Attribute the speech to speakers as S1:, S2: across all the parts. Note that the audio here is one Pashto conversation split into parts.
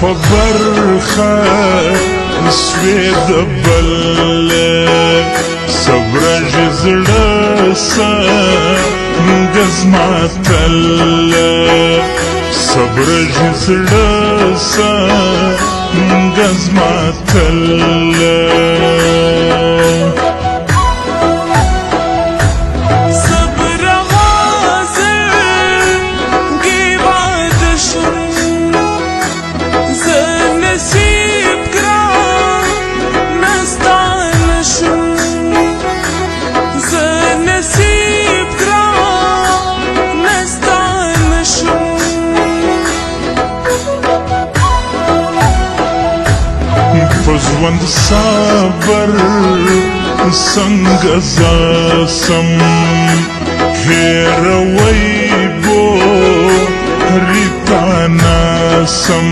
S1: په برخه سوې د بل صبر زړه څنګه زما تل صبر زړه څنګه زما تل ژوند صبر څنګه زاسم هېروي بو ریتا ناسم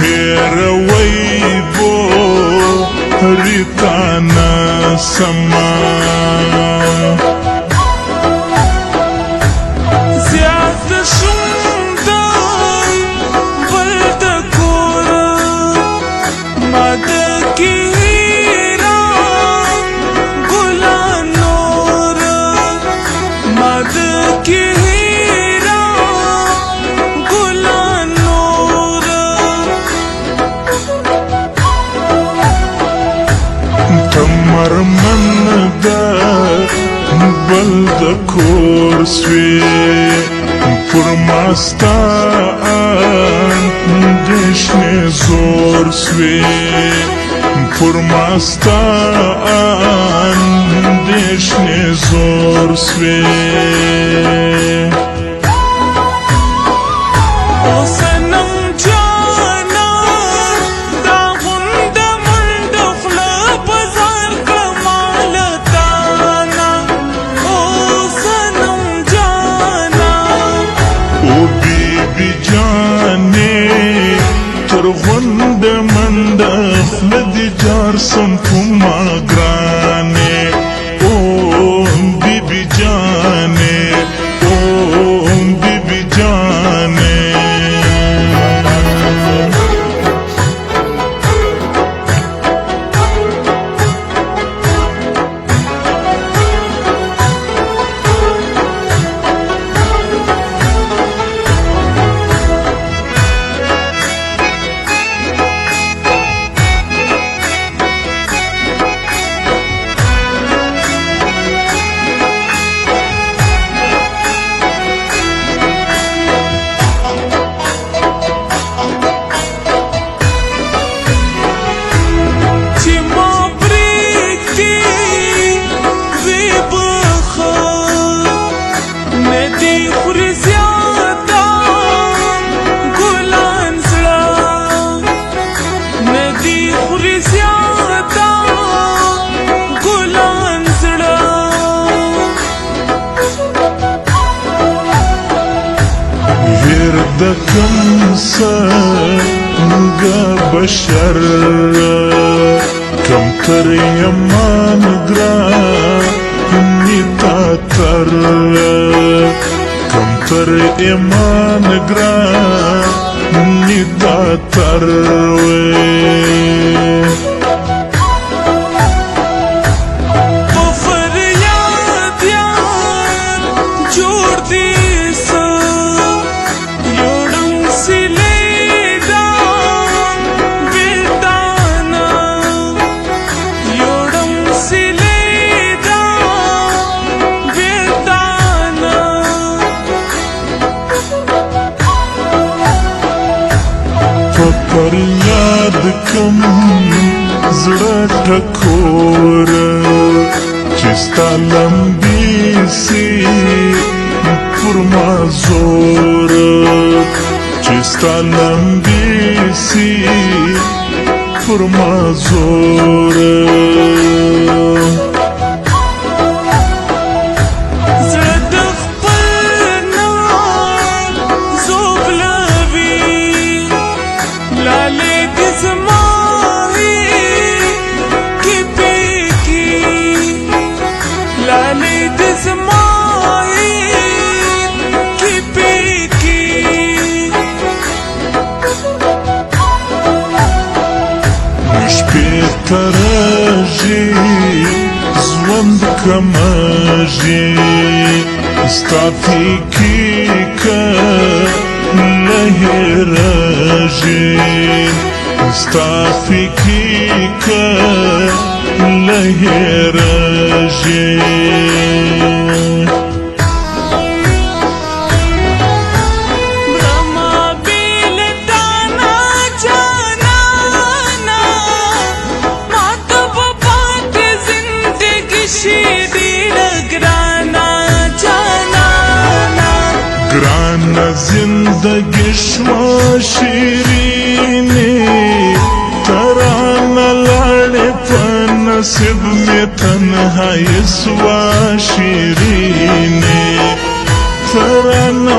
S1: هېروي بو ریتا ناسم مرمن دا بل د کور سوی پر ماستا اندیشنې زور سوی پر ماستا اندیشنې زور سوی سم پما گرانے او بی بی جانے او بی بی جانے د کم څنګه بشر کم تر یمان ګرانی تا تر کم تر ایمان ګرانی تا تر پر یاد کم زړه ټکور چې ستا لمبې سي پر ما زور چې ستا لمبې سي پر ما زور ترجي زوند كماجي استعطيكيكا لهراجي استعفيكيكا لهراجي گرانا زندگی شوا شیرینی ترانا لاڑے پا نصیب میں تنہائی سوا شیرینی ترانا